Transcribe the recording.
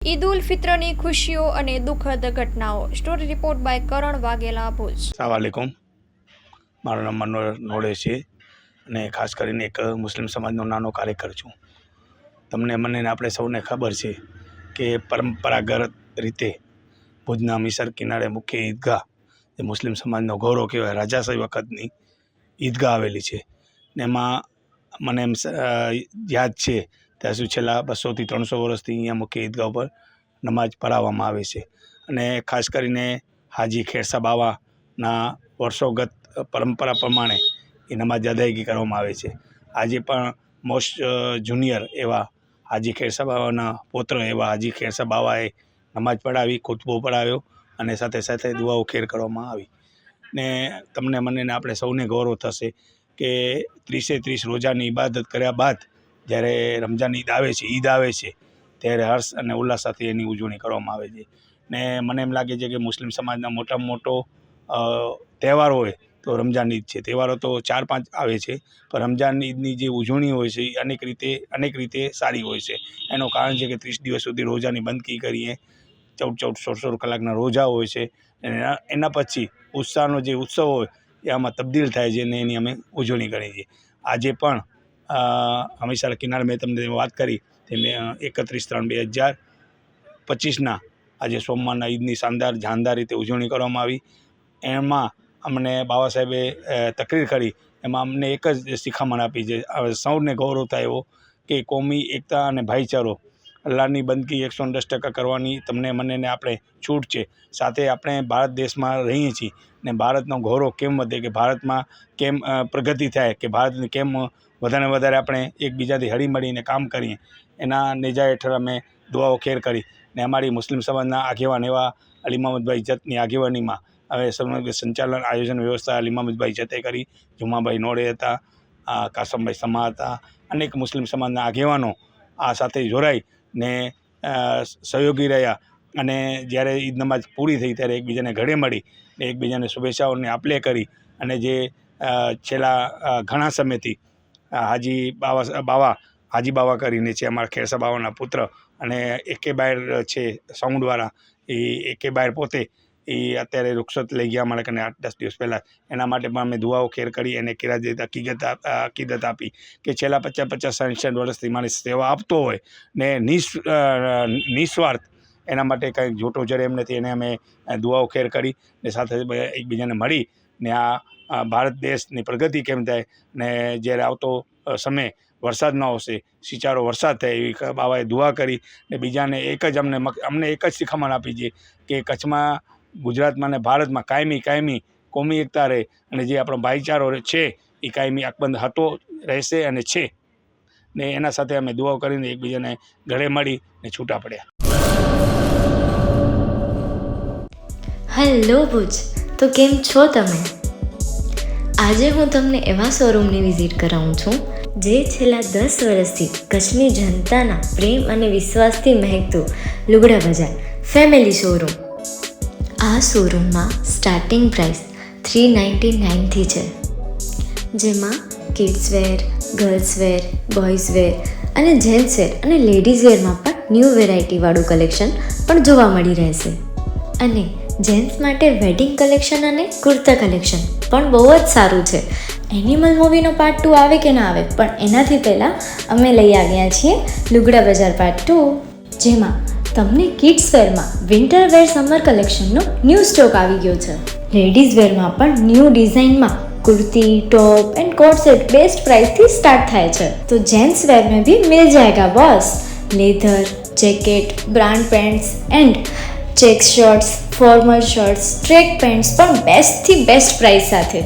ઈદ ઉલ ફિત્રની ખુશીઓ અને દુઃખદ ઘટનાઓ. સ્ટોરી રિપોર્ટ બાય કરણ વાઘેલા, ભુજ. અસલામ વાલેકુમ. મારું નામ મનોહર નોડે છે અને ખાસ કરીને એક મુસ્લિમ સમાજનો નાનો કાર્યકર છું. મને આપણે સૌને ખબર છે કે પરંપરાગત રીતે ભુજના મીસર કિનારે મુખ્ય ઈદગાહ, જે મુસ્લિમ સમાજનો ગૌરવ કહેવાય, રાજાશાહી વખતની ઈદગાહ આવેલી છે. ને એમાં મને એમ યાદ છે ત્યાં સુધી છેલ્લા 200 થી 300 વર્ષથી અહીંયા મુખ્ય ઈદગાહ ઉપર નમાજ પઢાવવામાં આવે છે. અને ખાસ કરીને હાજી ખેરસા બાવાના વર્ષોગત પરંપરા પ્રમાણે એ નમાજ અદાયગી કરવામાં આવે છે. આજે પણ મોસ્ટ જુનિયર એવા હાજી ખેરસા બાવાના પુત્ર એવા હાજી ખેરસા બાવાએ નમાજ પઢાવી, ખુતબો પઢાવ્યો અને સાથે સાથે દુઆઓ ખેર કરવામાં આવી. ને મને ને આપણે સૌને ગૌરવ થશે કે 30 રોજાની ઇબાદત કર્યા બાદ જ્યારે રમઝાન ઈદ આવે છે ત્યારે હર્ષ અને ઉલ્લાસ સાથે એની ઉજવણી કરવામાં આવે છે. ને મને એમ લાગે છે કે મુસ્લિમ સમાજના મોટામાં મોટો તહેવાર હોય તો રમઝાન ઈદ છે. તહેવારો તો 4-5 આવે છે, પણ રમઝાન ઈદની જે ઉજવણી હોય છે એ અનેક રીતે સારી હોય છે. એનું કારણ છે કે 30 દિવસ સુધી રોજાની બંદગી કરીએ, 14-16 કલાકના રોજા હોય છે. એના પછી ઉત્સાહનો જે ઉત્સવ હોય એ આમાં તબદીલ થાય છે અને એની અમે ઉજવણી કરીએ છીએ. આજે પણ હમીસર કિનારે મેં તમને વાત કરી તે 31/3/2025 આજે સોમવારના ઈદની જાનદાર રીતે ઉજવણી કરવામાં આવી. એમાં અમને બાબા સાહેબે તકરીર કરી, એમાં અમને એક જ શિખામણ આપી છે, સૌને ગૌરવ થાય એવો, કે કોમી એકતા અને ભાઈચારો, અલ્લાહની બંદગી 110% કરવાની મને ને આપણે છૂટ છે. સાથે આપણે ભારત દેશમાં રહીએ છીએ ને ભારતનો ગૌરવ કેમ વધે, કે ભારતમાં કેમ પ્રગતિ થાય, કે ભારતને કેમ વધારે આપણે એકબીજાથી હળીમળીને કામ કરીએ, એના નેજા હેઠળ અમે દુઆઓ ખેર કરી. ને અમારી મુસ્લિમ સમાજના આગેવાન એવા અલી મોહમ્મદભાઈ જતની આગેવાનીમાં હવે સમગ્ર સંચાલન આયોજન વ્યવસ્થા અલી મોહમ્મદભાઈ જતે કરી, જુમાભાઈ નોડે હતા, કાસમભાઈ સમા હતા, અનેક મુસ્લિમ સમાજના આગેવાનો આ સાથે જોડાઈ ને સહયોગી રહ્યા. અને જ્યારે ઈદ નમાજ પૂરી થઈ ત્યારે એકબીજાને ગળે મળી ને એકબીજાને શુભેચ્છાઓને આપલે કરી. અને જે છેલ્લા ઘણા સમયથી હાજી બાવા કરીને છે, અમારા ખેરસા બાવાના પુત્ર, અને એકે બાયર છે સાઉન્ડવાળા, એ એકે બાયર પોતે એ અત્યારે રૂખસત લઈ ગયા અમારા કને 8-10 દિવસ પહેલાં. એના માટે પણ અમે દુઆઓ ખેર કરી અને અકીદત આપી કે છેલ્લા 50-60 વર્ષથી મારી સેવા આપતો હોય ને નિસ્વાર્થ, એના માટે કંઈક જોટો જરે એમ નથી. એને અમે દુઆઓ ખેર કરી ને સાથે એકબીજાને મળી ને આ ભારત દેશની પ્રગતિ કેમ થાય ને જ્યારે આવતો સમય વરસાદ ન આવશે, સિંચારો વરસાદ થાય એવી બાવાએ દુઆ કરી. ને બીજાને અમને એક જ શિખામણ આપી છે કે કચ્છમાં, ગુજરાતમાં ને ભારતમાં કાયમી કોમી એકતા રહે અને જે આપણો ભાઈચારો છે એ કાયમી અકબંધ હતો, રહેશે અને છે. ને એના સાથે અમે દુઆઓ કરીને એકબીજાને ગળે મળી ને છૂટા પડ્યા. હેલો ભુજ, તો કેમ છો તમે? આજે હું તમને એવા શોરૂમની વિઝિટ કરાવું છું જે છેલ્લા 10 વર્ષથી કચ્છની જનતાના પ્રેમ અને વિશ્વાસથી મહેકતું લુગડા બજાર ફેમિલી શોરૂમ. આ શોરૂમમાં સ્ટાર્ટિંગ પ્રાઇસ 399થી છે, જેમાં kids wear, girls wear, boys wear અને જેન્ટ્સ વેર અને લેડીઝ વેરમાં પણ ન્યૂ વેરાયટીવાળું કલેક્શન પણ જોવા મળી રહેશે. અને જેન્ટ્સ માટે વેડિંગ કલેક્શન અને કુર્તા કલેક્શન પણ બહુ જ સારું છે. એનિમલ મૂવીનો પાર્ટ 2 આવે કે ના આવે, પણ એનાથી પહેલાં અમે લઈ આવ્યા છીએ લુગડા બજાર પાર્ટ 2, જેમાં તમને કિડ્સ વેરમાં વિન્ટર વેર સમર કલેક્શનનો ન્યૂ સ્ટોક આવી ગયો છે. લેડીઝ વેરમાં પણ ન્યૂ ડિઝાઇનમાં kurti, top and coat set best price थी स्टार्ट थाय छे. तो जेंट्स वेर में भी मिल जाएगा boss. Leather, jacket, brand pants and check shirts, formal shirts, track pants पण बेस्ट थी बेस्ट प्राइस साथे.